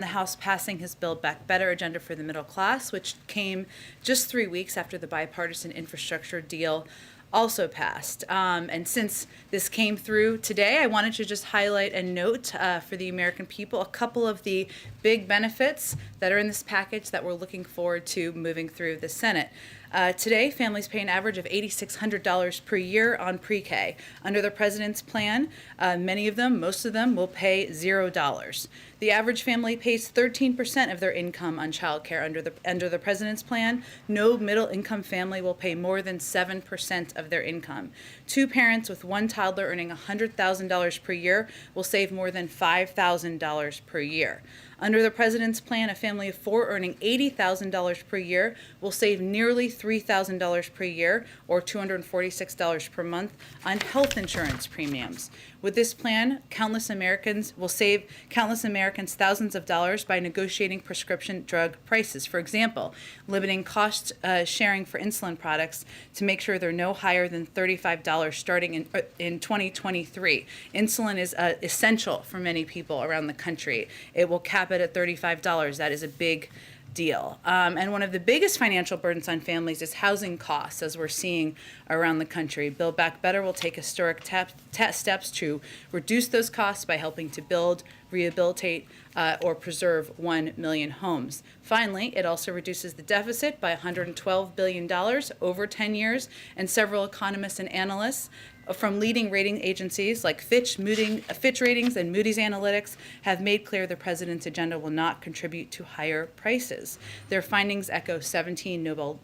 the House passing his Build Back Better agenda for the middle class, which came just 3 weeks after the bipartisan infrastructure deal also passed. And since this came through today, I wanted to just highlight and note for the American people a couple of the big benefits that are in this package that we're looking forward to moving through the Senate. Today, families pay an average of $8,600 per year on pre-K. Under the president's plan, most of them will pay $0. The average family pays 13% of their income on child care under the president's plan. No middle-income family will pay more than 7% of their income. Two parents with one toddler earning $100,000 per year will save more than $5,000 per year. Under the president's plan, a family of four earning $80,000 per year will save nearly $3,000 per year, or $246 per month, on health insurance premiums. With this plan, countless Americans will save thousands of dollars by negotiating prescription drug prices. For example, limiting cost sharing for insulin products to make sure they're no higher than $35 starting in 2023. Insulin is essential for many people around the country. It will cap it at $35. That is a big deal. And one of the biggest financial burdens on families is housing costs, as we're seeing around the country. Build Back Better will take historic steps to reduce those costs by helping to build, rehabilitate, or preserve 1 million homes. Finally, it also reduces the deficit by $112 billion over 10 years, and several economists and analysts from leading rating agencies like Fitch Ratings and Moody's Analytics have made clear the president's agenda will not contribute to higher prices. Their findings echo 17 Nobel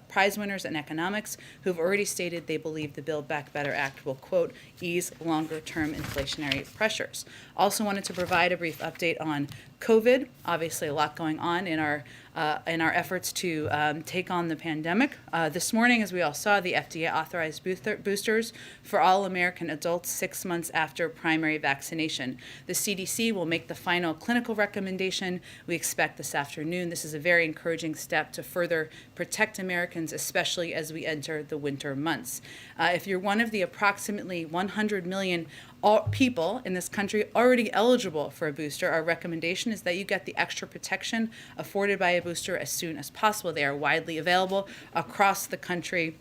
Prize winners in economics who've already stated they believe the Build Back Better Act will, quote, ease longer-term inflationary pressures. Also wanted to provide a brief update on COVID. Obviously, a lot going on in our efforts to take on the pandemic. This morning, as we all saw, the FDA authorized boosters for all American adults 6 months after primary vaccination. The CDC will make the final clinical recommendation we expect this afternoon. This is a very encouraging step to further protect Americans, especially as we enter the winter months. If you're one of the approximately 100 million people in this country already eligible for a booster, our recommendation is that you get the extra protection afforded by a booster as soon as possible. They are widely available across the country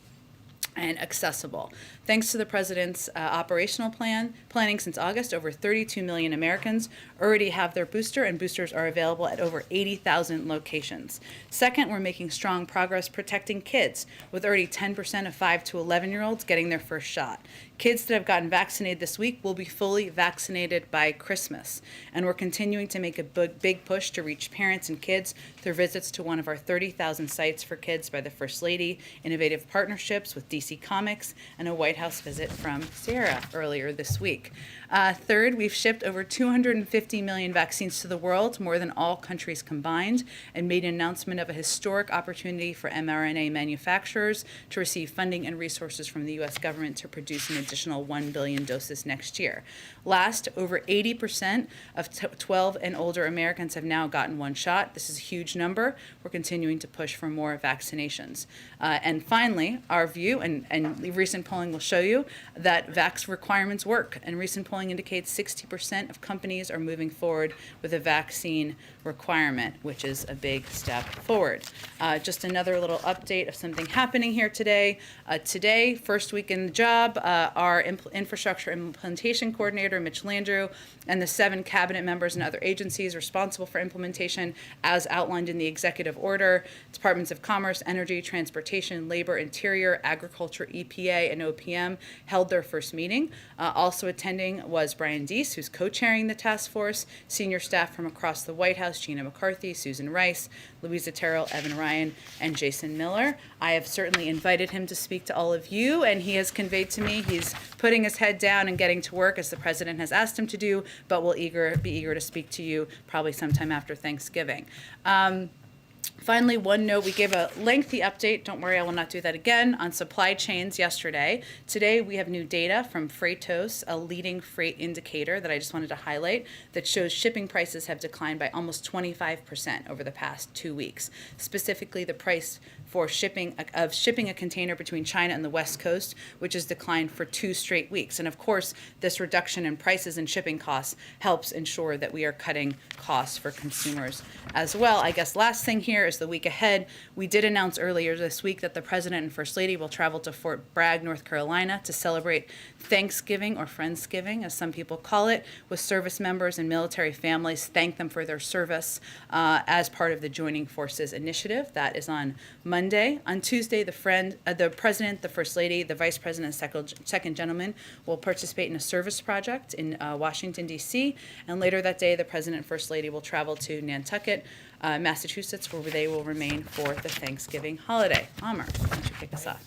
and accessible. Thanks to the president's operational planning since August, over 32 million Americans already have their booster, and boosters are available at over 80,000 locations. Second, we're making strong progress protecting kids, with already 10% of 5 to 11-year-olds getting their first shot. Kids that have gotten vaccinated this week will be fully vaccinated by Christmas. And we're continuing to make a big push to reach parents and kids through visits to one of our 30,000 sites for kids by the First Lady, innovative partnerships with DC Comics, and a White House visit from Sarah earlier this week. Third, we've shipped over 250 million vaccines to the world, more than all countries combined, and made an announcement of a historic opportunity for mRNA manufacturers to receive funding and resources from the U.S. government to produce an additional 1 billion doses next year. Last, over 80% of 12 and older Americans have now gotten one shot. This is a huge number. We're continuing to push for more vaccinations. And finally, our view, and recent polling will show you, that vax requirements work. And recent polling indicates 60% of companies are moving forward with a vaccine requirement, which is a big step forward. Just another little update of something happening here today. Today, first week in the job, our infrastructure implementation coordinator, Mitch Landrieu, and the 7 cabinet members and other agencies responsible for implementation, as outlined in the executive order, Departments of Commerce, Energy, Transportation, Labor, Interior, Agriculture, EPA, and OPM, held their first meeting. Also attending was Brian Deese, who's co-chairing the task force, senior staff from across the White House, Gina McCarthy, Susan Rice, Louisa Terrell, Evan Ryan, and Jason Miller. I have certainly invited him to speak to all of you, and he has conveyed to me he's putting his head down and getting to work, as the president has asked him to do, but will be eager to speak to you probably sometime after Thanksgiving. Finally, one note, we gave a lengthy update, don't worry, I will not do that again, on supply chains yesterday. Today, we have new data from Freightos, a leading freight indicator that I just wanted to highlight, that shows shipping prices have declined by almost 25% over the past 2 weeks. Specifically, the price for shipping a container between China and the West Coast, which has declined for 2 straight weeks. And of course, this reduction in prices and shipping costs helps ensure that we are cutting costs for consumers as well. I guess last thing here is the week ahead. We did announce earlier this week that the President and First Lady will travel to Fort Bragg, North Carolina to celebrate Thanksgiving, or Friendsgiving, as some people call it, with service members and military families, thank them for their service as part of the Joining Forces initiative. That is on Monday. On Tuesday, the President, the First Lady, the Vice President, and Second Gentleman will participate in a service project in Washington, D.C., and later that day, the President and First Lady will travel to Nantucket, Massachusetts, where they will remain for the Thanksgiving holiday. Amr, why don't you kick us off?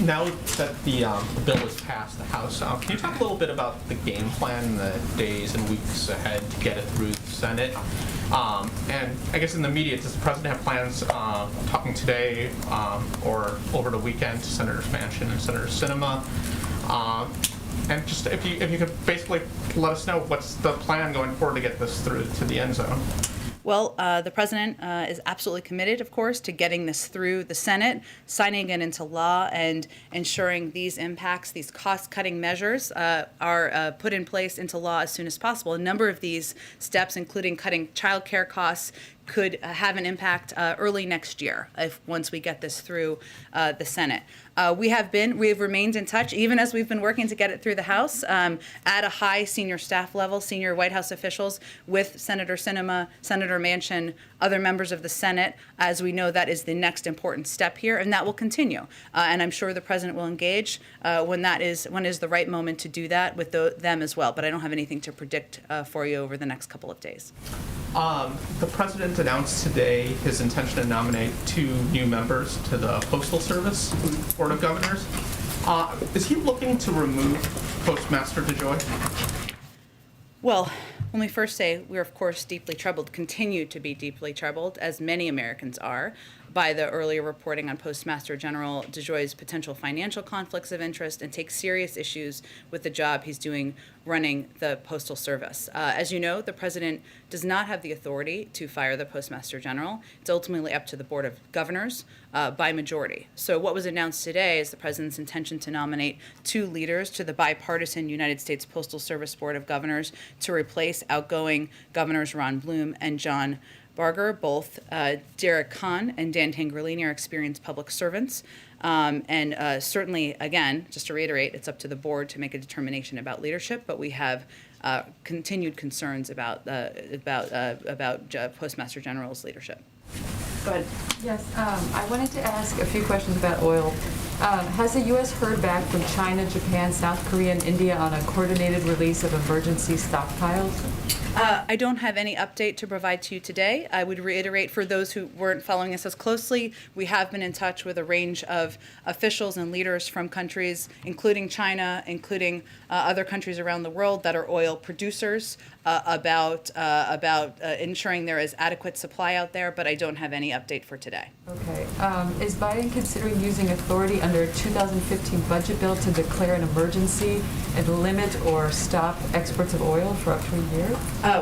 Now that the bill was passed the House, can you talk a little bit about the game plan, the days and weeks ahead to get it through the Senate? And I guess in the media, does the President have plans talking today or over the weekend to Senators Manchin and Senator Sinema? And just if you could basically let us know what's the plan going forward to get this through to the end zone. Well, the President is absolutely committed, of course, to getting this through the Senate, signing it into law, and ensuring these impacts, these cost-cutting measures are put in place into law as soon as possible. A number of these steps, including cutting child care costs, could have an impact early next year once we get this through the Senate. We have remained in touch, even as we've been working to get it through the House, at a high senior staff level, senior White House officials, with Senator Sinema, Senator Manchin, other members of the Senate, as we know that is the next important step here, and that will continue. And I'm sure the President will engage when is the right moment to do that with them as well. But I don't have anything to predict for you over the next couple of days. The President announced today his intention to nominate 2 new members to the Postal Service Board of Governors. Is he looking to remove Postmaster DeJoy? Well, let me first say we're, of course, deeply troubled, continue to be deeply troubled, as many Americans are, by the earlier reporting on Postmaster General DeJoy's potential financial conflicts of interest, and take serious issues with the job he's doing running the Postal Service. As you know, the President does not have the authority to fire the Postmaster General. It's ultimately up to the Board of Governors by majority. So what was announced today is the President's intention to nominate 2 leaders to the bipartisan United States Postal Service Board of Governors to replace outgoing Governors Ron Bloom and John Barger. Both Derek Kahn and Dan Tangerlini are experienced public servants. And certainly, again, just to reiterate, it's up to the board to make a determination about leadership, but we have continued concerns about Postmaster General's leadership. Go ahead. Yes, I wanted to ask a few questions about oil. Has the U.S. heard back from China, Japan, South Korea, and India on a coordinated release of emergency stockpiles? I don't have any update to provide to you today. I would reiterate, for those who weren't following us as closely, we have been in touch with a range of officials and leaders from countries, including China, including other countries around the world that are oil producers, about ensuring there is adequate supply out there, but I don't have any update for today. Okay. Is Biden considering using authority under a 2015 budget bill to declare an emergency and limit or stop exports of oil for up to a year?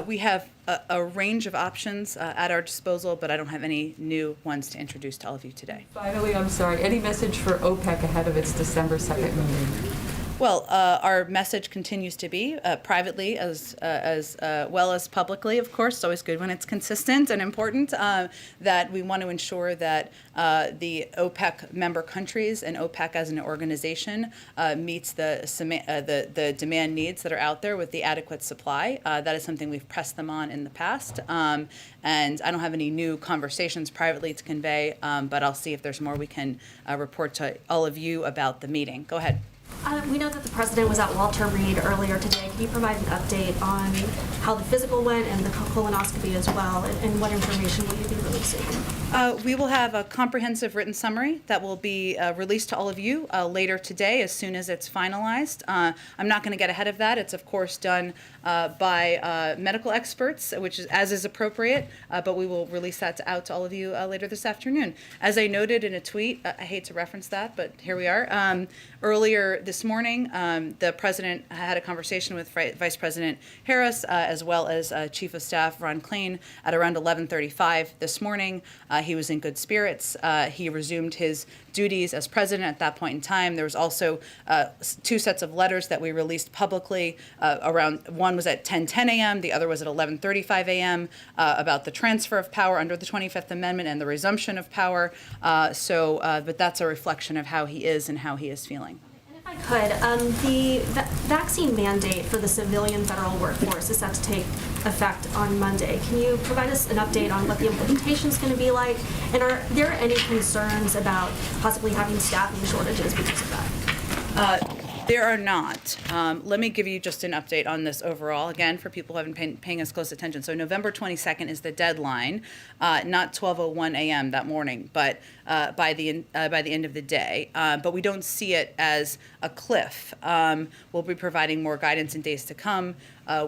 We have a range of options at our disposal, but I don't have any new ones to introduce to all of you today. Finally, I'm sorry, any message for OPEC ahead of its December 2nd meeting? Well, our message continues to be, privately as well as publicly, of course, it's always good when it's consistent and important, that we want to ensure that the OPEC member countries and OPEC as an organization meets the demand needs that are out there with the adequate supply. That is something we've pressed them on in the past. And I don't have any new conversations privately to convey, but I'll see if there's more we can report to all of you about the meeting. Go ahead. We know that the president was at Walter Reed earlier today. Can you provide an update on how the physical went and the colonoscopy as well, and what information will you be releasing? We will have a comprehensive written summary that will be released to all of you later today as soon as it's finalized. I'm not going to get ahead of that. It's, of course, done by medical experts, which is as is appropriate, but we will release that out to all of you later this afternoon. As I noted in a tweet, I hate to reference that, but here we are. Earlier this morning, the president had a conversation with Vice President Harris, as well as Chief of Staff Ron Klain at around 11:35 this morning. He was in good spirits. He resumed his duties as president at that point in time. There was also 2 sets of letters that we released publicly. One was at 10:10 a.m., the other was at 11:35 a.m. About the transfer of power under the 25th Amendment and the resumption of power. But that's a reflection of how he is and how he is feeling. If I could, the vaccine mandate for the civilian federal workforce is set to take effect on Monday. Can you provide us an update on what the implementation is going to be like? And are there any concerns about possibly having staffing shortages because of that? There are not. Let me give you just an update on this overall, again, for people who haven't been paying us close attention. So November 22nd is the deadline, not 12:01 a.m. that morning, but by the end of the day. But we don't see it as a cliff. We'll be providing more guidance in days to come.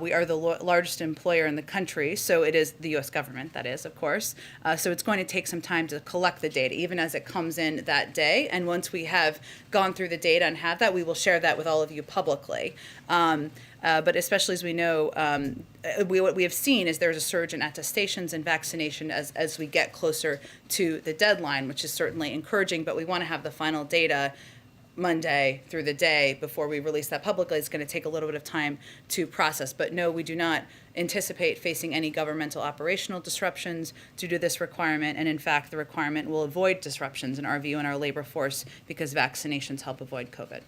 We are the largest employer in the country, so it is the U.S. government, that is, of course. So it's going to take some time to collect the data, even as it comes in that day. And once we have gone through the data and have that, we will share that with all of you publicly. But especially as we know, what we have seen is there's a surge in attestations and vaccination as we get closer to the deadline, which is certainly encouraging, but we want to have the final data Monday through the day before we release that publicly. It's going to take a little bit of time to process. But no, we do not anticipate facing any governmental operational disruptions due to this requirement. And in fact, the requirement will avoid disruptions in our view in our labor force because vaccinations help avoid COVID.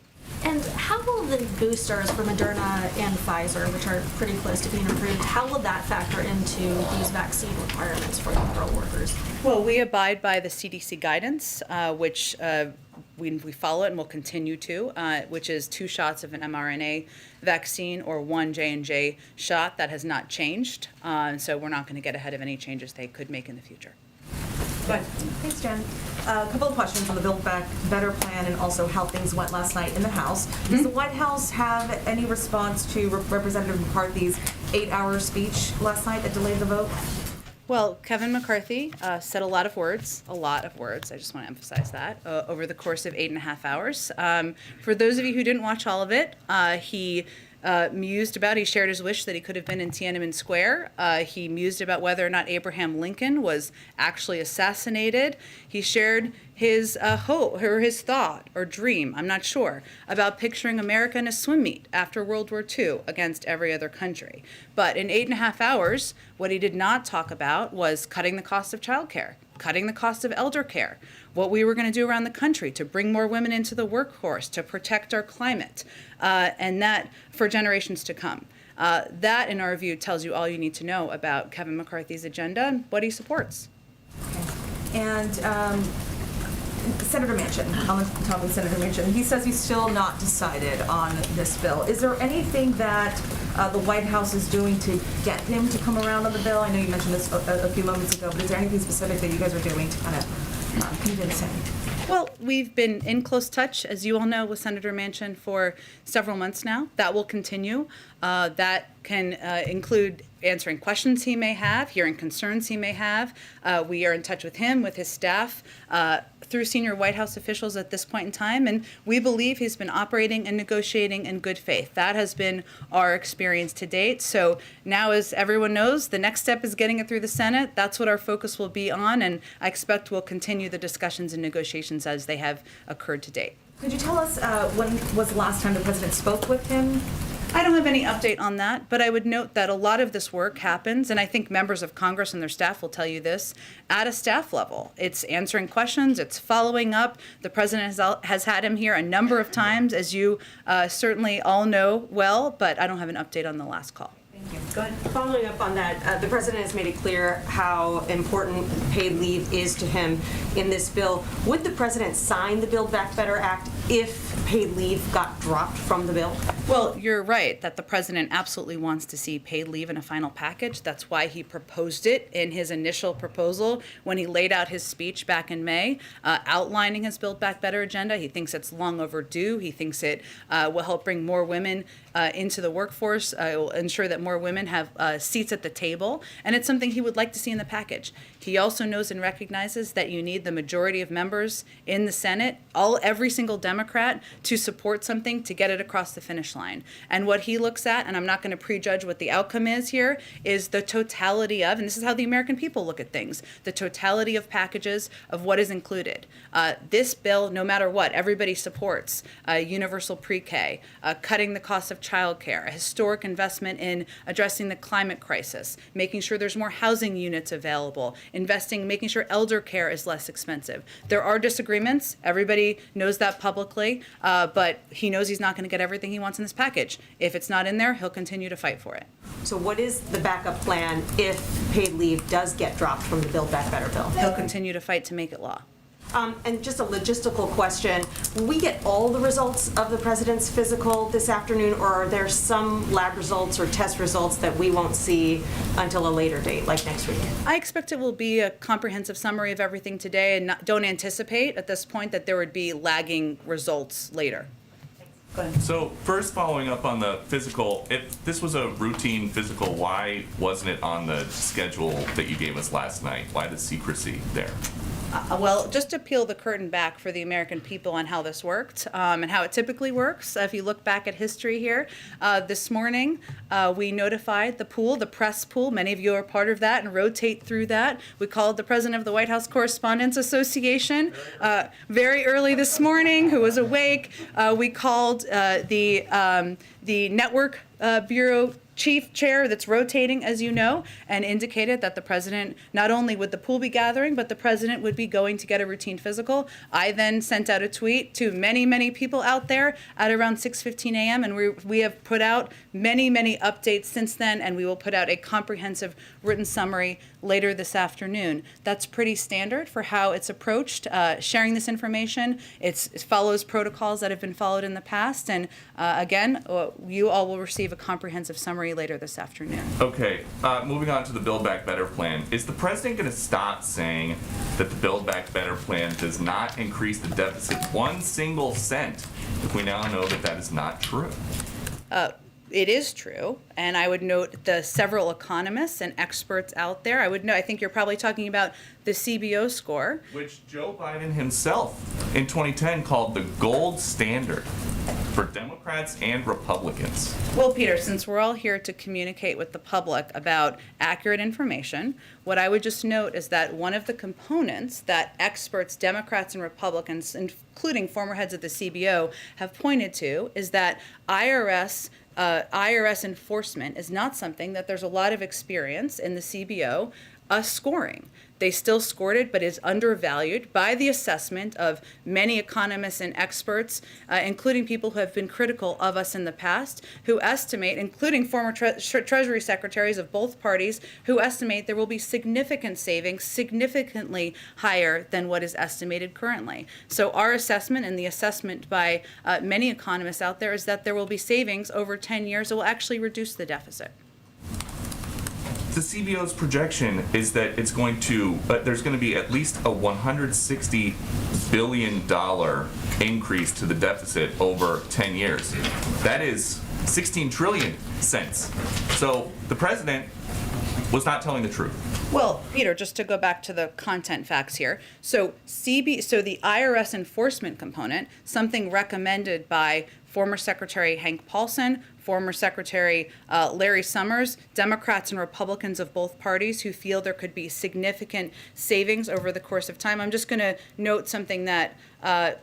And how will the boosters for Moderna and Pfizer, which are pretty close to being approved, how will that factor into these vaccine requirements for the federal workers? Well, we abide by the CDC guidance, which we follow it and will continue to, which is 2 shots of an mRNA vaccine or 1 J&J shot. That has not changed, so we're not going to get ahead of any changes they could make in the future. Good. Thanks, Jen. A couple of questions on the Build Back Better plan and also how things went last night in the House. Does the White House have any response to Representative McCarthy's 8-hour speech last night that delayed the vote? Well, Kevin McCarthy said a lot of words, I just want to emphasize that, over the course of 8.5 hours. For those of you who didn't watch all of it, he shared his wish that he could have been in Tiananmen Square. He mused about whether or not Abraham Lincoln was actually assassinated. He shared his hope or his thought or dream, I'm not sure, about picturing America in a swim meet after World War II against every other country. But in 8.5 hours, what he did not talk about was cutting the cost of childcare, cutting the cost of elder care, what we were going to do around the country to bring more women into the workforce, to protect our climate, and that for generations to come. That, in our view, tells you all you need to know about Kevin McCarthy's agenda and what he supports. Okay. And Senator Manchin, on the topic of Senator Manchin, he says he's still not decided on this bill. Is there anything that the White House is doing to get him to come around on the bill? I know you mentioned this a few moments ago, but is there anything specific that you guys are doing to kind of convince him? Well, we've been in close touch, as you all know, with Senator Manchin for several months now. That will continue. That can include answering questions he may have, hearing concerns he may have. We are in touch with him, with his staff, through senior White House officials at this point in time, and we believe he's been operating and negotiating in good faith. That has been our experience to date. So now, as everyone knows, the next step is getting it through the Senate. That's what our focus will be on, and I expect we'll continue the discussions and negotiations as they have occurred to date. Could you tell us when was the last time the president spoke with him? I don't have any update on that, but I would note that a lot of this work happens, and I think members of Congress and their staff will tell you this, at a staff level. It's answering questions, it's following up. The president has had him here a number of times, as you certainly all know well, but I don't have an update on the last call. Thank you. Go ahead. Following up on that, the president has made it clear how important paid leave is to him in this bill. Would the president sign the Build Back Better Act if paid leave got dropped from the bill? Well, you're right that the president absolutely wants to see paid leave in a final package. That's why he proposed it in his initial proposal when he laid out his speech back in May, outlining his Build Back Better agenda. He thinks it's long overdue. He thinks it will help bring more women into the workforce. It will ensure that more women have seats at the table, and it's something he would like to see in the package. He also knows and recognizes that you need the majority of members in the Senate, every single Democrat, to support something to get it across the finish line. And what he looks at, and I'm not going to prejudge what the outcome is here, is the totality of, and this is how the American people look at things, the totality of packages of what is included. This bill, no matter what, everybody supports universal pre-K, cutting the cost of childcare, a historic investment in addressing the climate crisis, making sure there's more housing units available, making sure elder care is less expensive. There are disagreements. Everybody knows that publicly, but he knows he's not going to get everything he wants in this package. If it's not in there, he'll continue to fight for it. So what is the backup plan if paid leave does get dropped from the Build Back Better bill? He'll continue to fight to make it law. And just a logistical question, will we get all the results of the president's physical this afternoon, or are there some lab results or test results that we won't see until a later date, like next week? I expect it will be a comprehensive summary of everything today, and don't anticipate at this point that there would be lagging results later. Go ahead. So first, following up on the physical, if this was a routine physical, why wasn't it on the schedule that you gave us last night? Why the secrecy there? Well, just to peel the curtain back for the American people on how this worked and how it typically works, if you look back at history here, this morning we notified the pool, the press pool. Many of you are part of that and rotate through that. We called the president of the White House Correspondents Association very early this morning, who was awake. We called the network bureau chief chair that's rotating, as you know, and indicated that the president, not only would the pool be gathering, but the president would be going to get a routine physical. I then sent out a tweet to many, many people out there at around 6:15 a.m., and we have put out many, many updates since then, and we will put out a comprehensive written summary later this afternoon. That's pretty standard for how it's approached, sharing this information. It follows protocols that have been followed in the past, and again, you all will receive a comprehensive summary later this afternoon. Okay, moving on to the Build Back Better plan. Is the president going to stop saying that the Build Back Better plan does not increase the deficit 1 single cent if we now know that that is not true? It is true, and I would note the several economists and experts out there. I think you're probably talking about the CBO score. Which Joe Biden himself in 2010 called the gold standard for Democrats and Republicans. Well, Peter, since we're all here to communicate with the public about accurate information, what I would just note is that one of the components that experts, Democrats and Republicans, including former heads of the CBO, have pointed to is that IRS enforcement is not something that there's a lot of experience in the CBO scoring. They still scored it, but is undervalued by the assessment of many economists and experts, including people who have been critical of us in the past, who estimate, including former Treasury secretaries of both parties, who estimate there will be significant savings, significantly higher than what is estimated currently. So our assessment and the assessment by many economists out there is that there will be savings over 10 years that will actually reduce the deficit. The CBO's projection is that there's going to be at least a $160 billion increase to the deficit over 10 years. That is 16 trillion cents. So the president was not telling the truth. Well, Peter, just to go back to the content facts here. So the IRS enforcement component, something recommended by former Secretary Hank Paulson, former Secretary Larry Summers, Democrats and Republicans of both parties who feel there could be significant savings over the course of time. I'm just going to note something that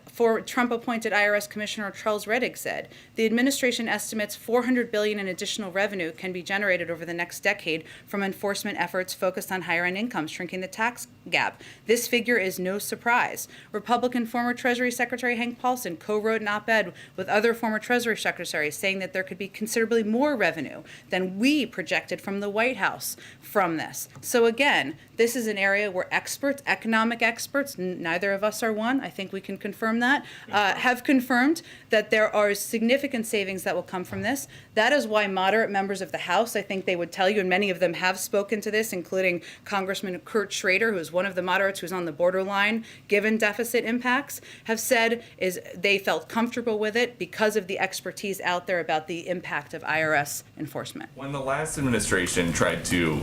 for Trump-appointed IRS Commissioner Charles Rettig said. The administration estimates $400 billion in additional revenue can be generated over the next decade from enforcement efforts focused on higher-end incomes, shrinking the tax gap. This figure is no surprise. Republican former Treasury Secretary Hank Paulson co-wrote an op-ed with other former Treasury secretaries saying that there could be considerably more revenue than we projected from the White House from this. So again, this is an area where experts, economic experts, neither of us are one, I think we can confirm that, have confirmed that there are significant savings that will come from this. That is why moderate members of the House, I think they would tell you, and many of them have spoken to this, including Congressman Kurt Schrader, who is one of the moderates who's on the borderline given deficit impacts, have said is they felt comfortable with it because of the expertise out there about the impact of IRS enforcement. When the last administration tried to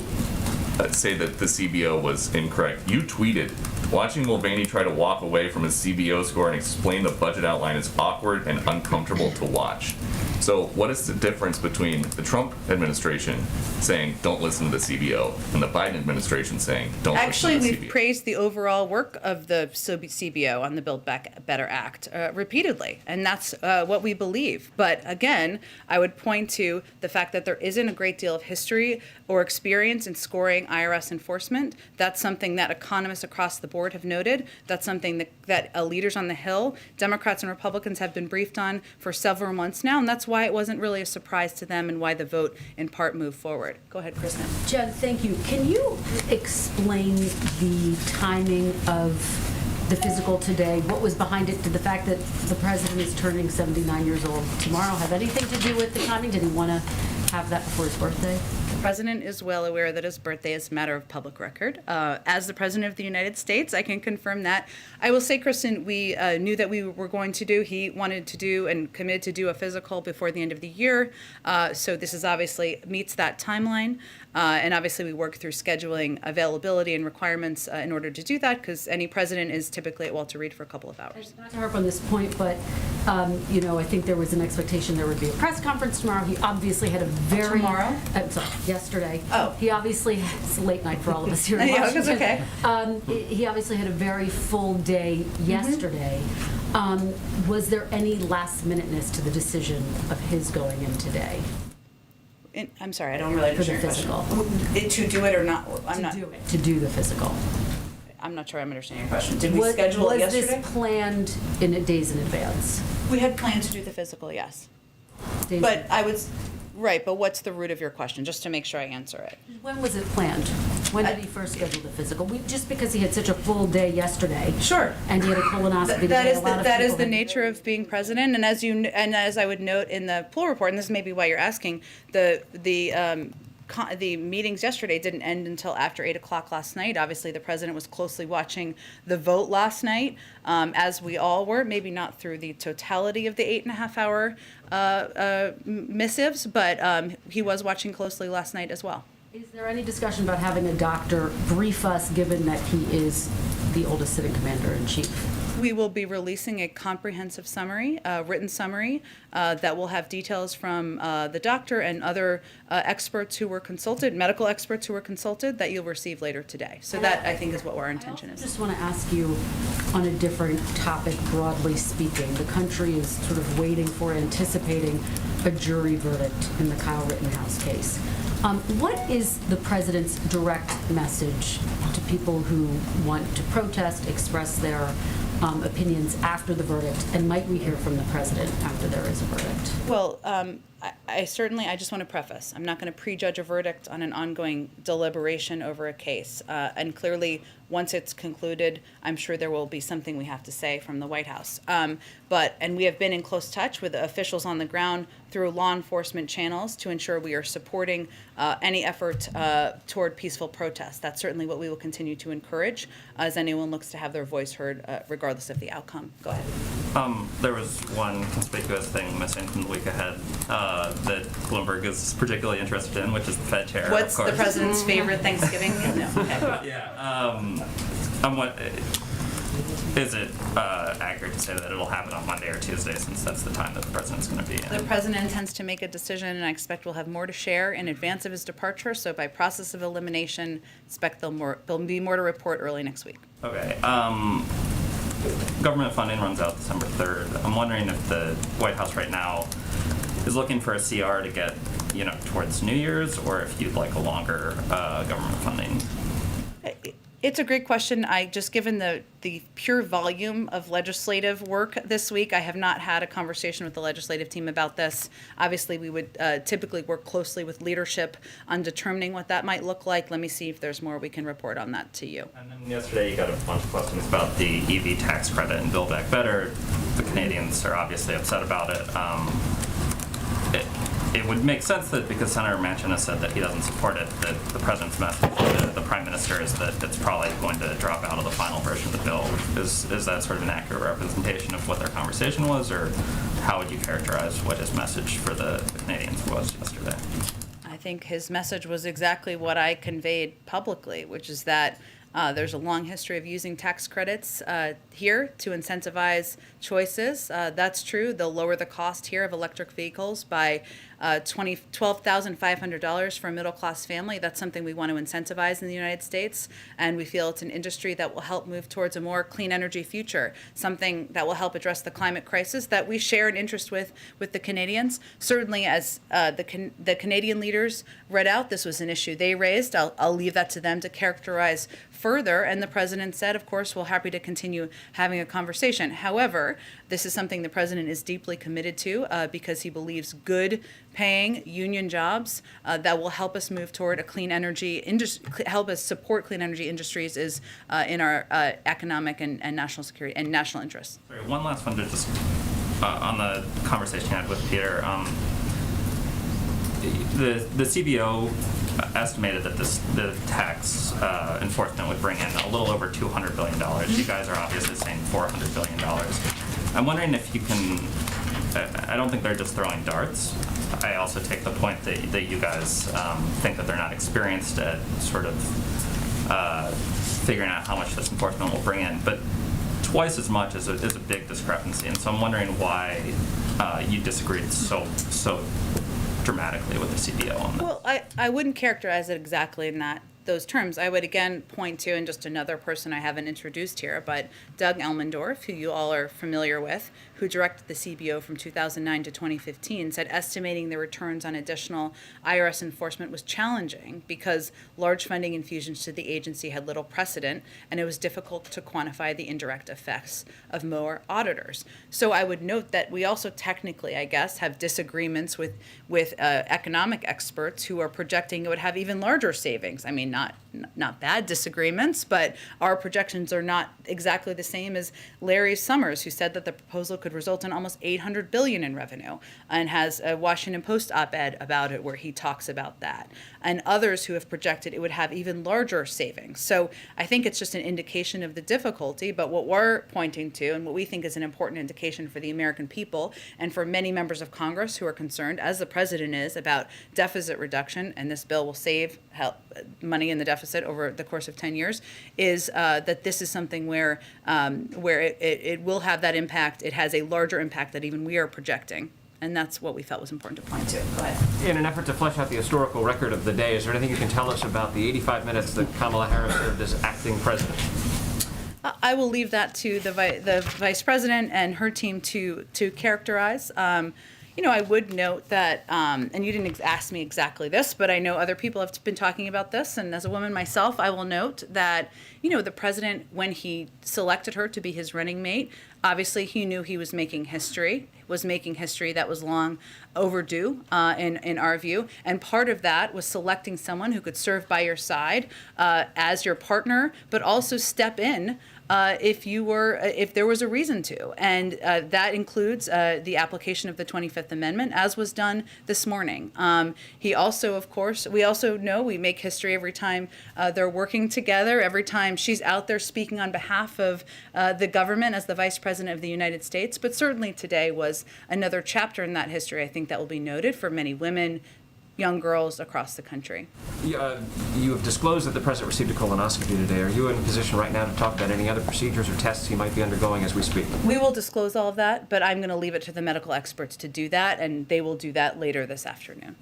say that the CBO was incorrect, you tweeted, watching Mulvaney try to walk away from his CBO score and explain the budget outline is awkward and uncomfortable to watch. So what is the difference between the Trump administration saying don't listen to the CBO and the Biden administration saying don't Actually, listen to the CBO? we've praised the overall work of the CBO on the Build Back Better Act repeatedly, and that's what we believe. But again, I would point to the fact that there isn't a great deal of history or experience in scoring IRS enforcement. That's something that economists across the board have noted. That's something that leaders on the Hill, Democrats and Republicans, have been briefed on for several months now, and that's why it wasn't really a surprise to them and why the vote in part moved forward. Go ahead, Kristen. Jen, thank you. Can you explain the timing of the physical today? What was behind it? Did the fact that the president is turning 79 years old tomorrow have anything to do with the timing? Did he want to have that before his birthday? The president is well aware that his birthday is a matter of public record. As the president of the United States, I can confirm that. I will say, Kristen, we knew that we were going to do, he wanted to do and committed to do a physical before the end of the year. So this is obviously meets that timeline. And obviously we work through scheduling availability and requirements in order to do that, because any president is typically at Walter Reed for a couple of hours. Not to harp on this point, but I think there was an expectation there would be a press conference tomorrow. He obviously had a very yesterday. Oh. He obviously it's a late night for all of us here in Yeah, Washington. it's okay. He obviously had a very full day yesterday. Was there any last minuteness to the decision of his going in today? I'm sorry, I don't really For the understand your physical. question. To do it or not? To do the physical. I'm not sure I'm understanding your question. Did we schedule it yesterday? Was this planned in days in advance? We had planned to do the physical, yes. Days But I would, right, but what's the root of your question, just to make sure I answer it? When was it planned? When did he first schedule the physical? Just because he had such a full day yesterday. Sure. And he had a colonoscopy That today, is a lot of that is people the had- nature of being president, and as I would note in the poll report, and this may be why you're asking, the meetings yesterday didn't end until after 8 o'clock last night. Obviously, the president was closely watching the vote last night, as we all were, maybe not through the totality of the 8.5 hour missives, but he was watching closely last night as well. Is there any discussion about having a doctor brief us, given that he is the oldest sitting commander-in-chief? We will be releasing a comprehensive summary, written summary, that will have details from the doctor and other experts who were consulted, medical experts who were consulted, that you'll receive later today. So that, I think, is what our intention I is. just want to ask you on a different topic, broadly speaking. The country is sort of waiting for, anticipating a jury verdict in the Kyle Rittenhouse case. What is the president's direct message to people who want to protest, express their opinions after the verdict, and might we hear from the president after there is a verdict? Well, I just want to preface, I'm not going to prejudge a verdict on an ongoing deliberation over a case. And clearly, once it's concluded, I'm sure there will be something we have to say from the White House. And we have been in close touch with the officials on the ground through law enforcement channels to ensure we are supporting any effort toward peaceful protest. That's certainly what we will continue to encourage as anyone looks to have their voice heard, regardless of the outcome. Go ahead. There was one conspicuous thing missing from the week ahead that Bloomberg is particularly interested in, which is the Fed chair. What's of course. the president's favorite Thanksgiving meal? No. Okay. Yeah. Is it accurate to say that it'll happen on Monday or Tuesday, since that's the time that the president's going to be in? The president intends to make a decision, and I expect we'll have more to share in advance of his departure. So by process of elimination, expect there'll be more to report early next week. Okay. Government funding runs out December 3rd. I'm wondering if the White House right now is looking for a CR to get, towards New Year's, or if you'd like a longer government funding. It's a great question. Given the pure volume of legislative work this week, I have not had a conversation with the legislative team about this. Obviously, we would typically work closely with leadership on determining what that might look like. Let me see if there's more we can report on that to you. And then yesterday you got a bunch of questions about the EV tax credit and Build Back Better. The Canadians are obviously upset about it. It would make sense that because Senator Manchin has said that he doesn't support it, that the president's message to the prime minister is that it's probably going to drop out of the final version of the bill. Is that sort of an accurate representation of what their conversation was, or how would you characterize what his message for the Canadians was yesterday? I think his message was exactly what I conveyed publicly, which is that there's a long history of using tax credits here to incentivize choices. That's true. They'll lower the cost here of electric vehicles by $12,500 for a middle-class family. That's something we want to incentivize in the United States, and we feel it's an industry that will help move towards a more clean energy future, something that will help address the climate crisis that we share an interest with the Canadians. Certainly, as the Canadian leaders read out, this was an issue they raised. I'll leave that to them to characterize further, and the president said, of course, we're happy to continue having a conversation. However, this is something the president is deeply committed to because he believes good paying union jobs that will help us move toward a clean energy industry, help us support clean energy industries is in our economic and national security and national interests. Sorry, one last one to just on the conversation I had with Peter. The CBO estimated that the tax enforcement would bring in a little over $200 billion. You guys are obviously saying $400 billion. I'm wondering if you can, I don't think they're just throwing darts. I also take the point that you guys think that they're not experienced at sort of figuring out how much this enforcement will bring in, but twice as much is a big discrepancy. And so I'm wondering why you disagreed so dramatically with the CBO on that. Well, I wouldn't characterize it exactly in those terms. I would again point to, and just another person I haven't introduced here, but Doug Elmendorf, who you all are familiar with, who directed the CBO from 2009 to 2015, said estimating the returns on additional IRS enforcement was challenging because large funding infusions to the agency had little precedent, and it was difficult to quantify the indirect effects of more auditors. So I would note that we also technically, I guess, have disagreements with economic experts who are projecting it would have even larger savings. I mean, not bad disagreements, but our projections are not exactly the same as Larry Summers, who said that the proposal could result in almost $800 billion in revenue, and has a Washington Post op-ed about it where he talks about that, and others who have projected it would have even larger savings. So I think it's just an indication of the difficulty, but what we're pointing to and what we think is an important indication for the American people and for many members of Congress who are concerned, as the president is, about deficit reduction, and this bill will save money in the deficit over the course of 10 years, is that this is something where it will have that impact. It has a larger impact that even we are projecting, and that's what we felt was important to point to. Go ahead. In an effort to flesh out the historical record of the day, is there anything you can tell us about the 85 minutes that Kamala Harris served as acting president? I will leave that to the vice president and her team to characterize. I would note that, and you didn't ask me exactly this, but I know other people have been talking about this, and as a woman myself, I will note that, the president, when he selected her to be his running mate, obviously he knew he was making history that was long overdue in our view, and part of that was selecting someone who could serve by your side as your partner, but also step in if there was a reason to, and that includes the application of the 25th Amendment, as was done this morning. We also know we make history every time they're working together, every time she's out there speaking on behalf of the government as the Vice President of the United States. But certainly today was another chapter in that history, I think, that will be noted for many women, young girls across the country. You have disclosed that the president received a colonoscopy today. Are you in a position right now to talk about any other procedures or tests he might be undergoing as we speak? We will disclose all of that, but I'm going to leave it to the medical experts to do that, and they will do that later this afternoon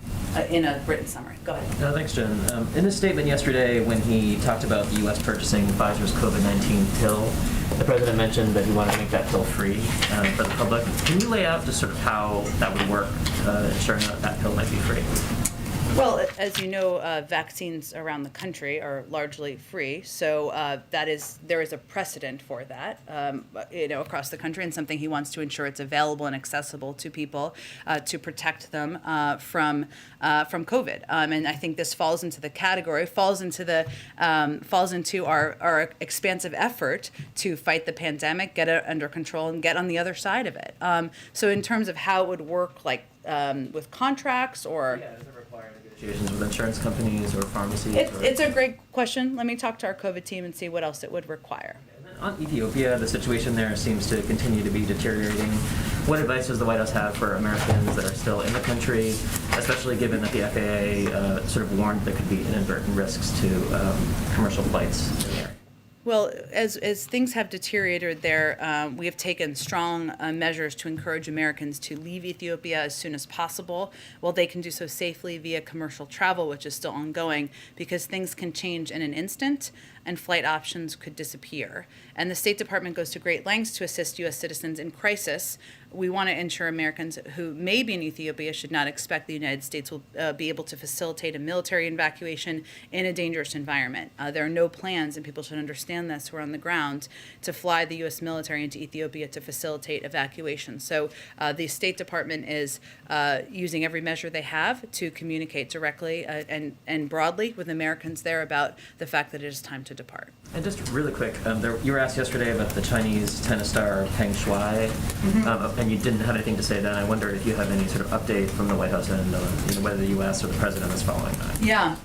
in a written summary. Go ahead. Thanks, Jen. In his statement yesterday, when he talked about the U.S. purchasing Pfizer's COVID-19 pill, the president mentioned that he wanted to make that pill free for the public. Can you lay out just sort of how that would work, ensuring that pill might be free? Well, as you know, vaccines around the country are largely free, so there is a precedent for that, across the country, and something he wants to ensure it's available and accessible to people to protect them from COVID. And I think this falls into the category, falls into our expansive effort to fight the pandemic, get it under control, and get on the other side of it. So in terms of how it would work, like with contracts or. Yeah, does it require negotiations with insurance companies or pharmacies? It's a great question. Let me talk to our COVID team and see what else it would require. On Ethiopia, the situation there seems to continue to be deteriorating. What advice does the White House have for Americans that are still in the country, especially given that the FAA sort of warned there could be inadvertent risks to commercial flights in the area? Well, as things have deteriorated there, we have taken strong measures to encourage Americans to leave Ethiopia as soon as possible, while they can do so safely via commercial travel, which is still ongoing, because things can change in an instant and flight options could disappear. And the State Department goes to great lengths to assist U.S. citizens in crisis. We want to ensure Americans who may be in Ethiopia should not expect the United States will be able to facilitate a military evacuation in a dangerous environment. There are no plans, and people should understand this who are on the ground, to fly the U.S. military into Ethiopia to facilitate evacuation. So the State Department is using every measure they have to communicate directly and broadly with Americans there about the fact that it is time to depart. And just really quick, you were asked yesterday about the Chinese tennis star Peng Shuai, and you didn't have anything to say then. I wondered if you have any sort of update from the White House end on whether the U.S. or the president is following that. Yeah.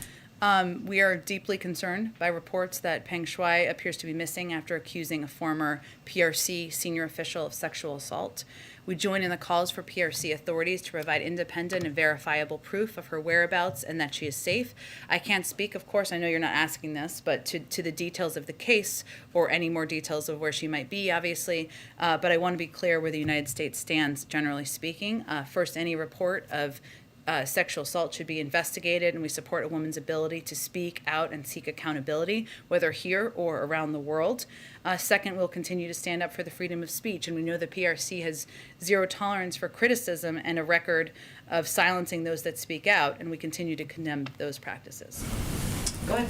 We are deeply concerned by reports that Peng Shuai appears to be missing after accusing a former PRC senior official of sexual assault. We join in the calls for PRC authorities to provide independent and verifiable proof of her whereabouts and that she is safe. I can't speak, of course, I know you're not asking this, but to the details of the case or any more details of where she might be, obviously. But I want to be clear where the United States stands, generally speaking. First, any report of sexual assault should be investigated, and we support a woman's ability to speak out and seek accountability, whether here or around the world. Second, we'll continue to stand up for the freedom of speech, and we know the PRC has zero tolerance for criticism and a record of silencing those that speak out, and we continue to condemn those practices. Go ahead.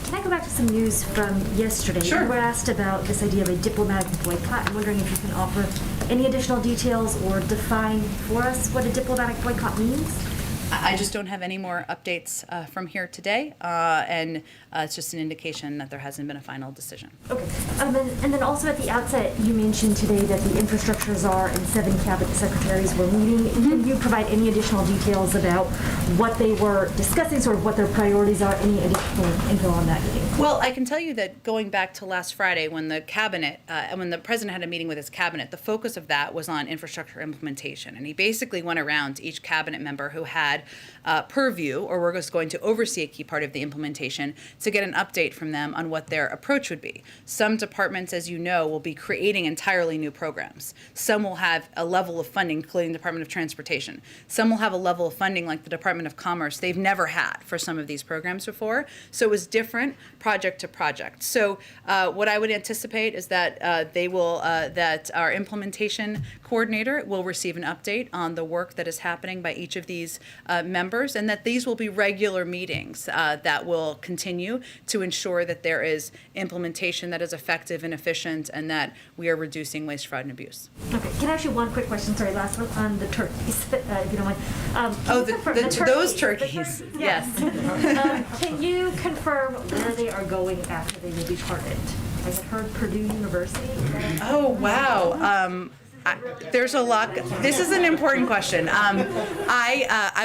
Can I go back to some news from yesterday? Sure. You were asked about this idea of a diplomatic boycott. I'm wondering if you can offer any additional details or define for us what a diplomatic boycott means? I just don't have any more updates from here today, and it's just an indication that there hasn't been a final decision. Okay. And then also at the outset, you mentioned today that the infrastructure czar and 7 cabinet secretaries were meeting. Can you provide any additional details about what they were discussing, sort of what their priorities are, any additional info on that meeting? Well, I can tell you that going back to last Friday when the cabinet, when the president had a meeting with his cabinet, the focus of that was on infrastructure implementation. And he basically went around to each cabinet member who had purview or were just going to oversee a key part of the implementation to get an update from them on what their approach would be. Some departments, as you know, will be creating entirely new programs. Some will have a level of funding, including the Department of Transportation. Some will have a level of funding like the Department of Commerce they've never had for some of these programs before. So it was different project to project. So what I would anticipate is that that our implementation coordinator will receive an update on the work that is happening by each of these members, and that these will be regular meetings that will continue to ensure that there is implementation that is effective and efficient, and that we are reducing waste, fraud, and abuse. Okay. Can I ask you one quick question? Sorry, last one on the turkeys, if you don't mind. Those turkeys. Yes. Can you confirm where they are going after they will be targeted? I had heard Purdue University. Oh, wow. There's a lot. This is an important question.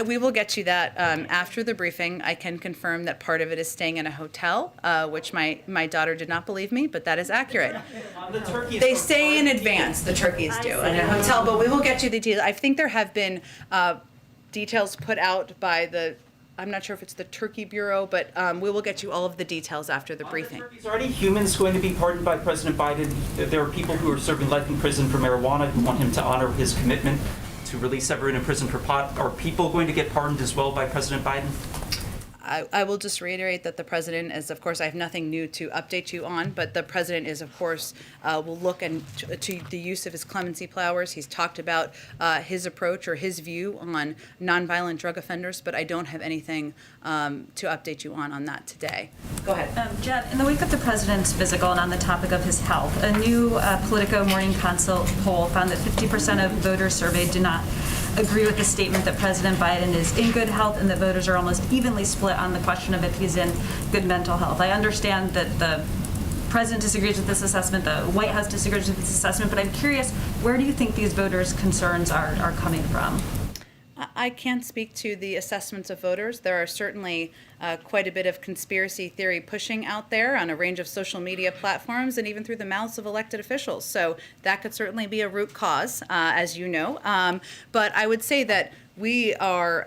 We will get you that after the briefing. I can confirm that part of it is staying in a hotel, which my daughter did not believe me, but that is accurate. They stay in advance, the turkeys do, in a hotel, but we will get you the details. I think there have been details put out by I'm not sure if it's the Turkey Bureau, but we will get you all of the details after the briefing. Are any humans going to be pardoned by President Biden? There are people who are serving life in prison for marijuana who want him to honor his commitment to release everyone in prison for pot. Are people going to get pardoned as well by President Biden? I will just reiterate that the president is, of course, I have nothing new to update you on, but the president is, of course, will look to the use of his clemency powers. He's talked about his approach or his view on nonviolent drug offenders, but I don't have anything to update you on that today. Go ahead. Jen, in the wake of the president's physical and on the topic of his health, a new Politico Morning Consult poll found that 50% of voters surveyed do not agree with the statement that President Biden is in good health, and that voters are almost evenly split on the question of if he's in good mental health. I understand that the president disagrees with this assessment, the White House disagrees with this assessment, but I'm curious, where do you think these voters' concerns are coming from? I can't speak to the assessments of voters. There are certainly quite a bit of conspiracy theory pushing out there on a range of social media platforms and even through the mouths of elected officials. So that could certainly be a root cause, as you know. But I would say that we are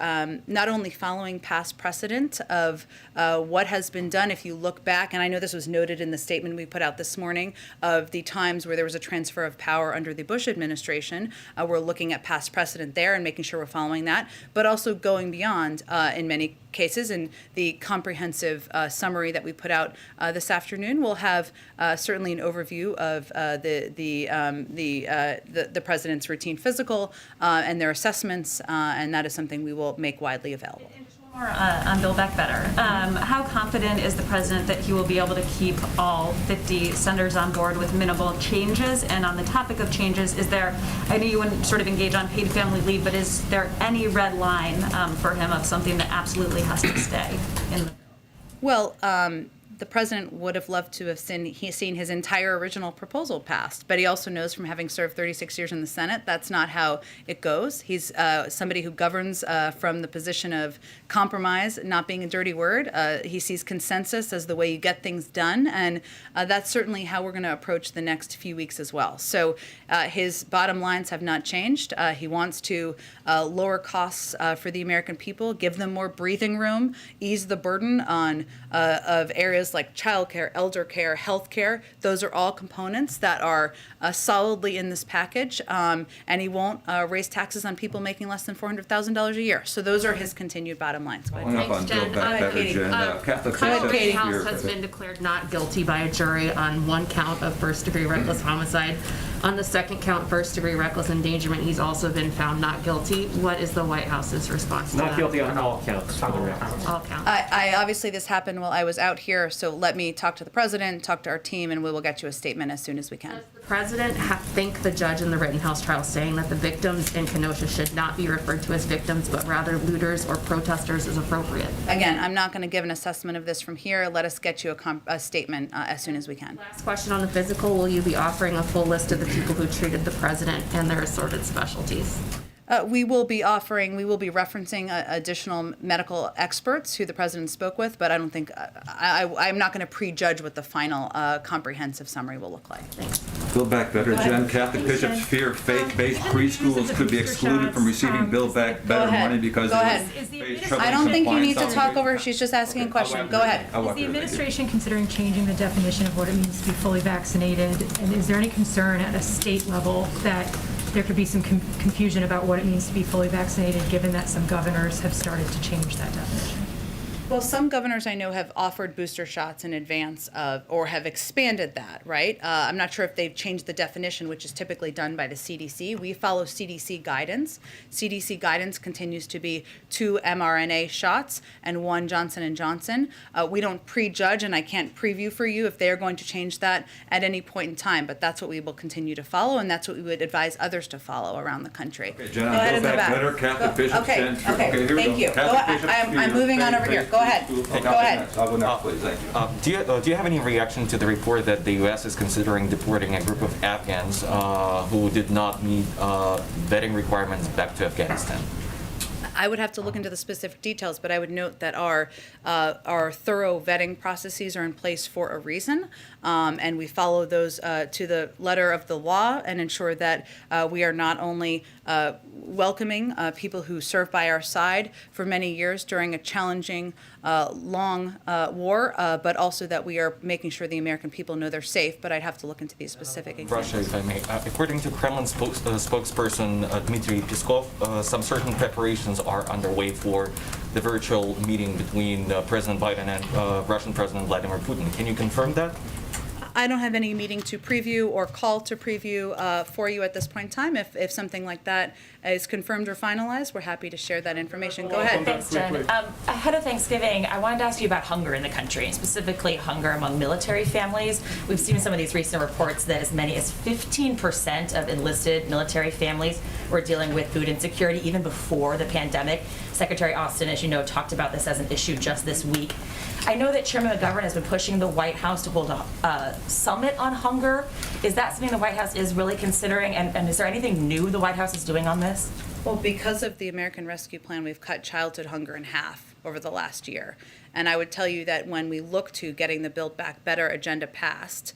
not only following past precedent of what has been done. If you look back, and I know this was noted in the statement we put out this morning, of the times where there was a transfer of power under the Bush administration, we're looking at past precedent there and making sure we're following that, but also going beyond in many cases. And the comprehensive summary that we put out this afternoon will have certainly an overview of the president's routine physical and their assessments, and that is something we will make widely available. More on Build Back Better. How confident is the president that he will be able to keep all 50 senators on board with minimal changes? And on the topic of changes, is there, I know you wouldn't sort of engage on paid family leave, but is there any red line for him of something that absolutely has to stay in the bill? Well, the president would have loved to have seen his entire original proposal passed, but he also knows from having served 36 years in the Senate, that's not how it goes. He's somebody who governs from the position of compromise, not being a dirty word. He sees consensus as the way you get things done, and that's certainly how we're going to approach the next few weeks as well. So his bottom lines have not changed. He wants to lower costs for the American people, give them more breathing room, ease the burden on of areas like childcare, elder care, health care. Those are all components that are solidly in this package, and he won't raise taxes on people making less than $400,000 a year. So those are his continued bottom lines. Following up on Build Back Better, Jen, Catholic Kyle bishops Rittenhouse here- has been declared not guilty by a jury on one count of first-degree reckless homicide. On the second count, first-degree reckless endangerment, he's also been found not guilty. What is the White House's response to that? Not guilty on all counts, for the record. All counts. I obviously this happened while I was out here, so let me talk to the president, talk to our team, and we will get you a statement as soon as we can. Does the president think the judge in the Rittenhouse trial saying that the victims in Kenosha should not be referred to as victims, but rather looters or protesters is appropriate? Again, I'm not going to give an assessment of this from here. Let us get you a statement as soon as we can. Last question on the physical, will you be offering a full list of the people who treated the president and their assorted specialties? We will be referencing additional medical experts who the president spoke with, but I don't think, I'm not going to prejudge what the final comprehensive summary will look like. Thanks. Build Back Better, Jen. Catholic bishops fear faith-based preschools could be excluded from receiving Build Back Better money because Go of ahead. I don't think you need to talk over her. She's just asking a question. Go ahead. Is the administration considering changing the definition of what it means to be fully vaccinated? And is there any concern at a state level that there could be some confusion about what it means to be fully vaccinated, given that some governors have started to change that definition? Well, some governors I know have offered booster shots in advance of, or have expanded that, right? I'm not sure if they've changed the definition, which is typically done by the CDC. We follow CDC guidance. CDC guidance continues to be 2 mRNA shots and 1 Johnson & Johnson. We don't prejudge, and I can't preview for you if they're going to change that at any point in time, but that's what we will continue to follow, and that's what we would advise others to follow around the country. Okay, Jen, on Build Back Better, Catholic bishops, Jen. Okay, here we thank go. you. Catholic bishops I'm fear moving on over here. faith-based Go ahead. preschools- Go ahead. I'll go next, please. Thank you. Do you have any reaction to the report that the U.S. is considering deporting a group of Afghans who did not meet vetting requirements back to Afghanistan? I would have to look into the specific details, but I would note that our thorough vetting processes are in place for a reason, and we follow those to the letter of the law and ensure that we are not only welcoming people who served by our side for many years during a challenging, long war, but also that we are making sure the American people know they're safe. But I'd have to look into these specific examples. Russia, if I may. According to Kremlin spokesperson Dmitry Peskov, some certain preparations are underway for the virtual meeting between President Biden and Russian President Vladimir Putin. Can you confirm that? I don't have any meeting to preview or call to preview for you at this point in time. If something like that is confirmed or finalized, we're happy to share that information. Go ahead. Thanks, Jen. Ahead of Thanksgiving, I wanted to ask you about hunger in the country, and specifically hunger among military families. We've seen some of these recent reports that as many as 15% of enlisted military families were dealing with food insecurity even before the pandemic. Secretary Austin, as you know, talked about this as an issue just this week. I know that Chairman McGovern has been pushing the White House to hold a summit on hunger. Is that something the White House is really considering? And is there anything new the White House is doing on this? Well, because of the American Rescue Plan, we've cut childhood hunger in half over the last year. And I would tell you that when we look to getting the Build Back Better agenda passed,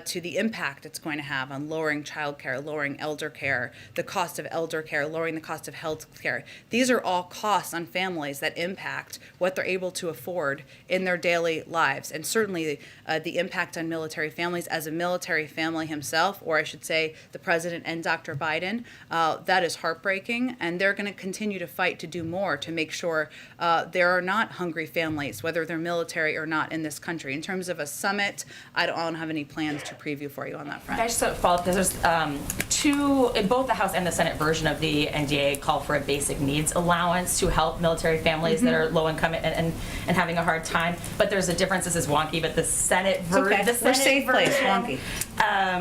to the impact it's going to have on lowering child care, lowering elder care, the cost of elder care, lowering the cost of health care, these are all costs on families that impact what they're able to afford in their daily lives. And certainly the impact on military families, as a military family himself, or I should say the President and Dr. Biden, that is heartbreaking. And they're going to continue to fight to do more to make sure there are not hungry families, whether they're military or not, in this country. In terms of a summit, I don't have any plans to preview for you on that front. Can I just follow up? Because there's two, in both the House and the Senate version of the NDA, call for a basic needs allowance to help military families that are low income and having a hard time. But there's a difference. This is wonky, but the Senate version. We're safe place, wonky.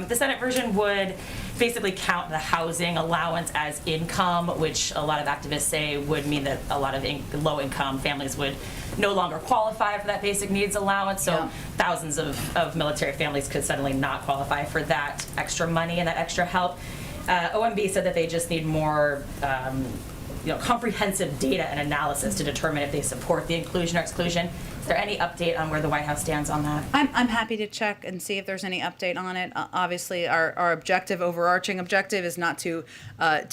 The Senate version would basically count the housing allowance as income, which a lot of activists say would mean that a lot of low-income families would no longer qualify for that basic needs allowance. So thousands of military families could suddenly not qualify for that extra money and that extra help. OMB said that they just need more comprehensive data and analysis to determine if they support the inclusion or exclusion. Is there any update on where the White House stands on that? I'm happy to check and see if there's any update on it. Obviously, our objective, overarching objective, is not to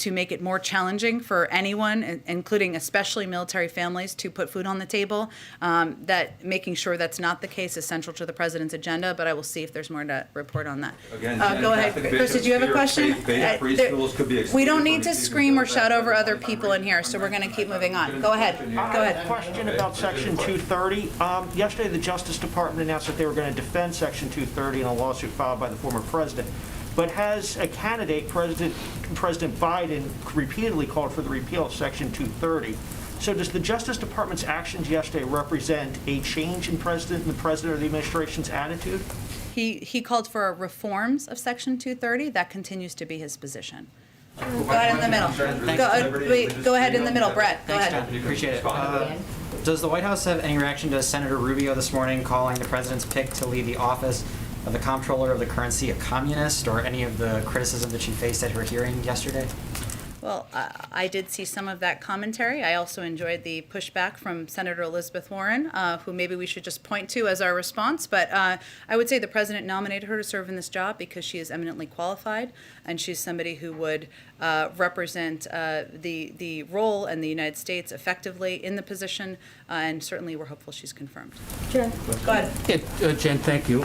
make it more challenging for anyone, including especially military families, to put food on the table. That making sure that's not the case is central to the president's agenda. But I will see if there's more to report on that. Again, go ahead, Chris. Did you have a question? Preschools could be We don't excluded need from to receiving scream or Build shout Back over Better other plan. people in here, so we're going to keep moving on. Go ahead. Go I have a ahead. question about Section 230. Yesterday, the Justice Department announced that they were going to defend Section 230 in a lawsuit filed by the former president. But has a candidate, President Biden, repeatedly called for the repeal of Section 230. So does the Justice Department's actions yesterday represent a change in the President or the administration's attitude? He called for reforms of Section 230. That continues to be his position. Go ahead in the middle. Go ahead in the middle, Brett. Go Thanks, ahead. John. Appreciate it. Does the White House have any reaction to Senator Rubio this morning calling the president's pick to leave the office of the comptroller of the currency a communist, or any of the criticism that she faced at her hearing yesterday? Well, I did see some of that commentary. I also enjoyed the pushback from Senator Elizabeth Warren, who maybe we should just point to as our response. But I would say the president nominated her to serve in this job because she is eminently qualified, and she's somebody who would represent the role and the United States effectively in the position, and certainly we're hopeful she's confirmed. Jen, go ahead. Jen, thank you.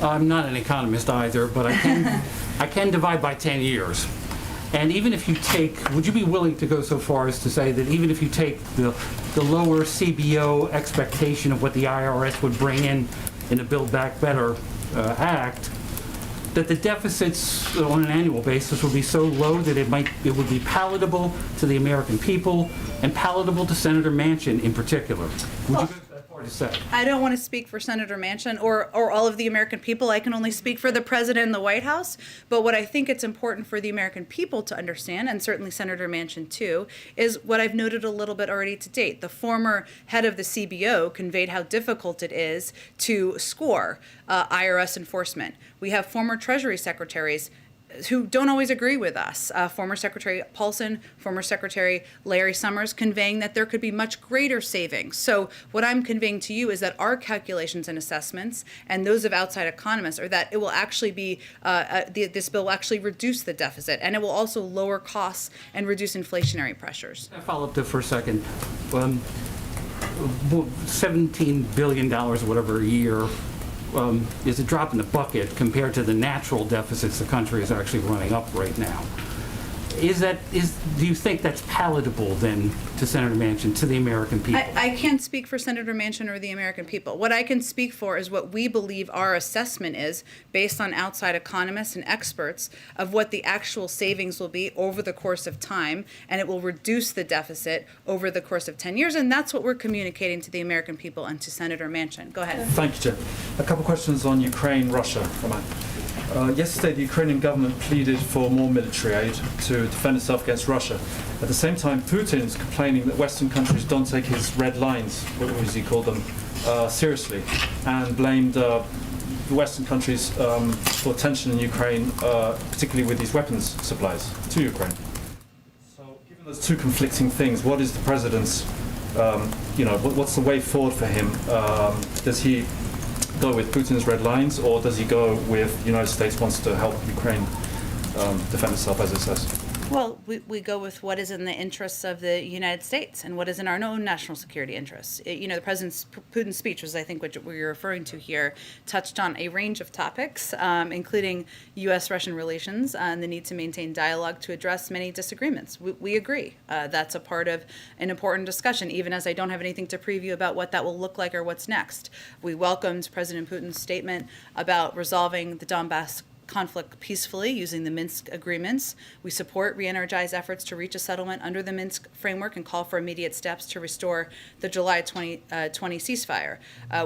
I'm not an economist either, but I can divide by 10 years. And even if you take, would you be willing to go so far as to say that even if you take the lower CBO expectation of what the IRS would bring in the Build Back Better Act, that the deficits on an annual basis would be so low that it would be palatable to the American people and palatable to Senator Manchin in particular? Would you go that far to say? I don't want to speak for Senator Manchin or all of the American people. I can only speak for the president and the White House. But what I think it's important for the American people to understand, and certainly Senator Manchin too, is what I've noted a little bit already to date. The former head of the CBO conveyed how difficult it is to score IRS enforcement. We have former Treasury secretaries who don't always agree with us. Former Secretary Paulson, former Secretary Larry Summers, conveying that there could be much greater savings. So what I'm conveying to you is that our calculations and assessments, and those of outside economists, are that it will actually be, this bill will actually reduce the deficit, and it will also lower costs and reduce inflationary pressures. I follow up there for a second. $17 billion or whatever a year is a drop in the bucket compared to the natural deficits the country is actually running up right now. do you think that's palatable then to Senator Manchin, to the American people? I can't speak for Senator Manchin or the American people. What I can speak for is what we believe our assessment is, based on outside economists and experts, of what the actual savings will be over the course of time, and it will reduce the deficit over the course of 10 years, and that's what we're communicating to the American people and to Senator Manchin. Go ahead. Thank you, Jen. A couple questions on Ukraine, Russia. Yesterday, the Ukrainian government pleaded for more military aid to defend itself against Russia. At the same time, Putin's complaining that Western countries don't take his red lines, what as he called them, seriously, and blamed the Western countries for tension in Ukraine, particularly with these weapons supplies to Ukraine. So, given those two conflicting things, what is the president's, what's the way forward for him? Does he go with Putin's red lines, or does he go with the United States wants to help Ukraine defend itself, as it says? Well, we go with what is in the interests of the United States and what is in our own national security interests. The President Putin's speech, was I think what you're referring to here, touched on a range of topics, including U.S.-Russian relations and the need to maintain dialogue to address many disagreements. We agree. That's a part of an important discussion, even as I don't have anything to preview about what that will look like or what's next. We welcomed President Putin's statement about resolving the Donbass conflict peacefully using the Minsk agreements. We support re-energized efforts to reach a settlement under the Minsk framework and call for immediate steps to restore the July 2020 ceasefire.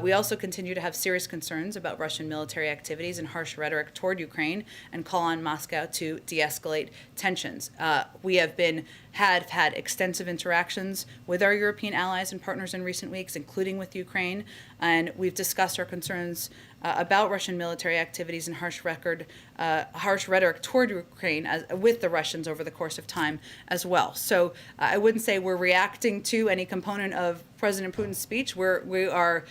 We also continue to have serious concerns about Russian military activities and harsh rhetoric toward Ukraine and call on Moscow to de-escalate tensions. We have had extensive interactions with our European allies and partners in recent weeks, including with Ukraine, and we've discussed our concerns about Russian military activities and harsh rhetoric toward Ukraine with the Russians over the course of time as well. So I wouldn't say we're reacting to any component of President Putin's speech. We are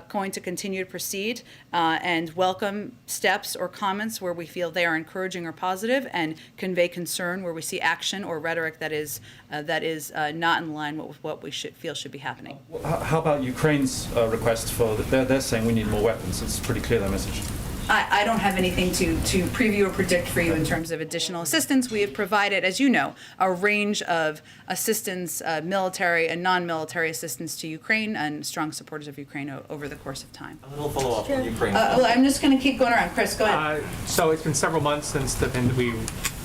going to continue to proceed and welcome steps or comments where we feel they are encouraging or positive, and convey concern where we see action or rhetoric that is not in line with what we feel should be happening. How about Ukraine's request for they're saying we need more weapons? It's pretty clear, that message. I don't have anything to preview or predict for you in terms of additional assistance. We have provided, as you know, a range of assistance, military and non-military assistance to Ukraine, and strong supporters of Ukraine over the course of time. A little follow-up on Ukraine. Well, I'm just going to keep going around. Chris, go ahead. So it's been several months since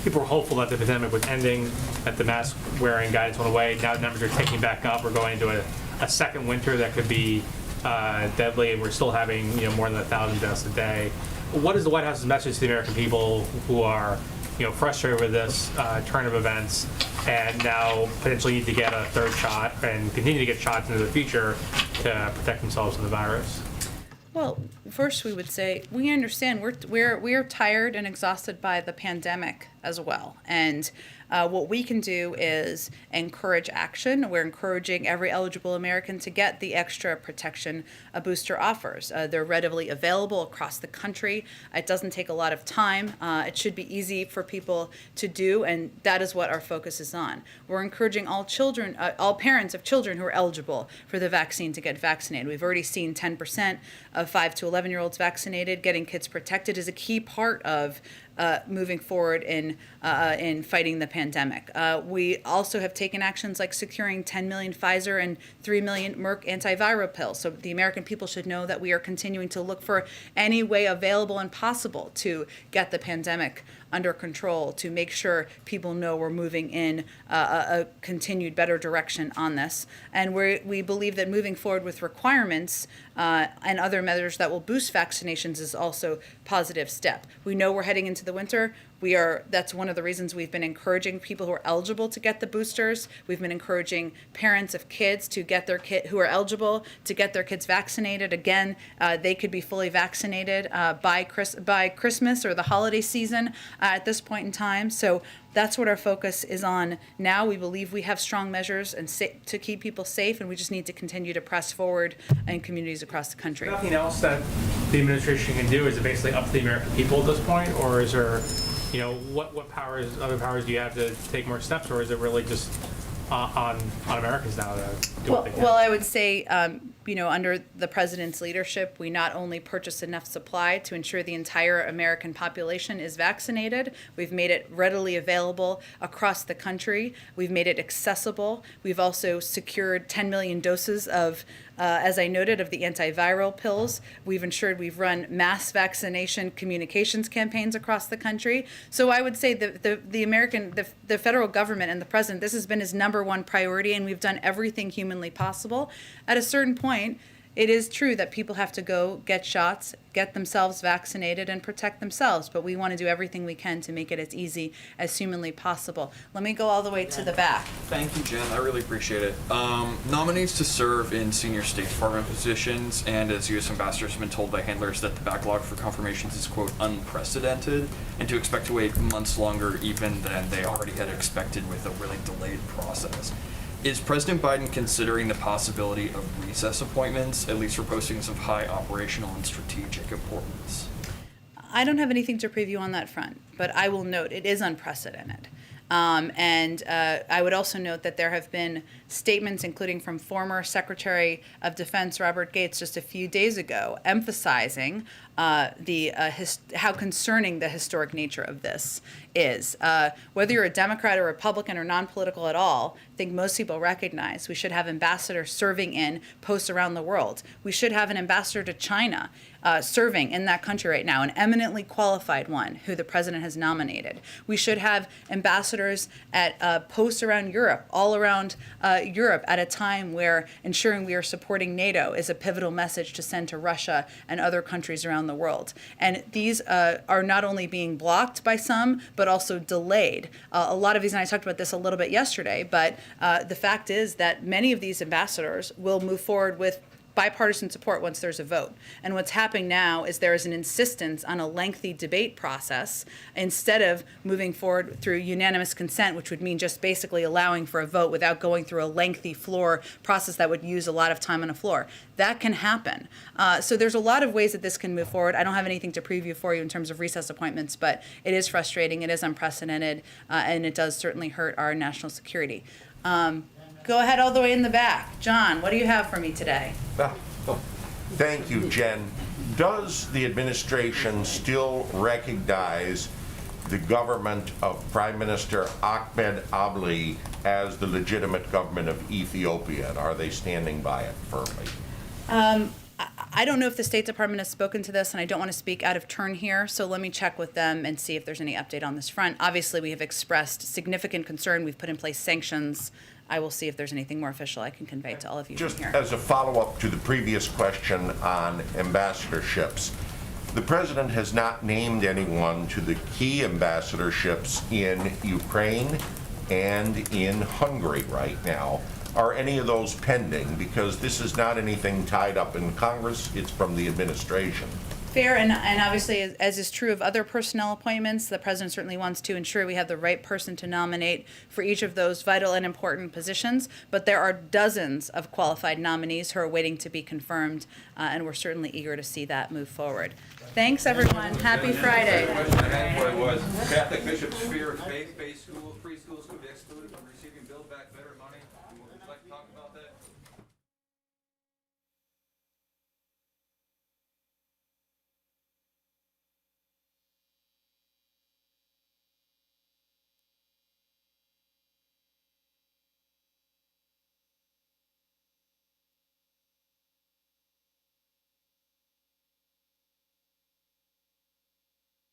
people were hopeful that the pandemic was ending, that the mask wearing guidance went away. Now the numbers are ticking back up. We're going into a second winter that could be deadly, and we're still having more than 1,000 deaths a day. What is the White House's message to the American people who are frustrated with this turn of events and now potentially need to get a third shot and continue to get shots into the future to protect themselves from the virus? Well, first we would say we understand we're tired and exhausted by the pandemic as well, and what we can do is encourage action. We're encouraging every eligible American to get the extra protection a booster offers. They're readily available across the country. It doesn't take a lot of time. It should be easy for people to do, and that is what our focus is on. We're encouraging all parents of children who are eligible for the vaccine to get vaccinated. We've already seen 10% of 5 to 11-year-olds vaccinated. Getting kids protected is a key part of moving forward in fighting the pandemic. We also have taken actions like securing 10 million Pfizer and 3 million Merck antiviral pills. So the American people should know that we are continuing to look for any way available and possible to get the pandemic under control, to make sure people know we're moving in a continued better direction on this. And we believe that moving forward with requirements and other measures that will boost vaccinations is also a positive step. We know we're heading into the winter. That's one of the reasons we've been encouraging people who are eligible to get the boosters. We've been encouraging parents of kids to get their who are eligible to get their kids vaccinated. Again, they could be fully vaccinated by Christmas or the holiday season at this point in time. So that's what our focus is on now. We believe we have strong measures to keep people safe, and we just need to continue to press forward in communities across the country. Nothing else that the administration can do? Is it basically up to the American people at this point, or is there, what other powers do you have to take more steps, or is it really just on Americans now to do what they can? Well, I would say under the president's leadership, we not only purchase enough supply to ensure the entire American population is vaccinated, we've made it readily available across the country. We've made it accessible. We've also secured 10 million doses of, as I noted, of the antiviral pills. We've ensured we've run mass vaccination communications campaigns across the country. So I would say the federal government and the president, this has been his number one priority, and we've done everything humanly possible. At a certain point, it is true that people have to go get shots, get themselves vaccinated, and protect themselves, but we want to do everything we can to make it as easy as humanly possible. Let me go all the way to the back. Thank you, Jen. I really appreciate it. Nominees to serve in senior State Department positions, and as U.S. ambassadors have been told by handlers that the backlog for confirmations is, quote, unprecedented, and to expect to wait months longer even than they already had expected with a really delayed process. Is President Biden considering the possibility of recess appointments, at least for postings of high operational and strategic importance? I don't have anything to preview on that front, but I will note it is unprecedented. I would also note that there have been statements, including from former Secretary of Defense Robert Gates just a few days ago, emphasizing how concerning the historic nature of this is. Whether you're a Democrat or Republican or non-political at all, I think most people recognize we should have ambassadors serving in posts around the world. We should have an ambassador to China serving in that country right now, an eminently qualified one who the president has nominated. We should have ambassadors at posts around Europe, all around Europe, at a time where ensuring we are supporting NATO is a pivotal message to send to Russia and other countries around the world. And these are not only being blocked by some, but also delayed. A lot of these, and I talked about this a little bit yesterday, but the fact is that many of these ambassadors will move forward with bipartisan support once there's a vote. And what's happening now is there is an insistence on a lengthy debate process instead of moving forward through unanimous consent, which would mean just basically allowing for a vote without going through a lengthy floor process that would use a lot of time on a floor. That can happen. So there's a lot of ways that this can move forward. I don't have anything to preview for you in terms of recess appointments, but it is frustrating, it is unprecedented, and it does certainly hurt our national security. Go ahead all the way in the back. John, what do you have for me today? Thank you, Jen. Does the administration still recognize the government of Prime Minister Ahmed Abdi as the legitimate government of Ethiopia, and are they standing by it firmly? I don't know if the State Department has spoken to this, and I don't want to speak out of turn here, so let me check with them and see if there's any update on this front. Obviously, we have expressed significant concern. We've put in place sanctions. I will see if there's anything more official I can convey to all of you Just here. as a follow-up to the previous question on ambassadorships, the president has not named anyone to the key ambassadorships in Ukraine and in Hungary right now. Are any of those pending? Because this is not anything tied up in Congress, it's from the administration. Fair, and obviously, as is true of other personnel appointments, the president certainly wants to ensure we have the right person to nominate for each of those vital and important positions, but there are dozens of qualified nominees who are waiting to be confirmed, and we're certainly eager to see that move forward. Thanks, everyone. Happy Friday. The question I had for you was, Catholic bishops fear faith-based schools, free schools could be excluded from receiving Build Back Better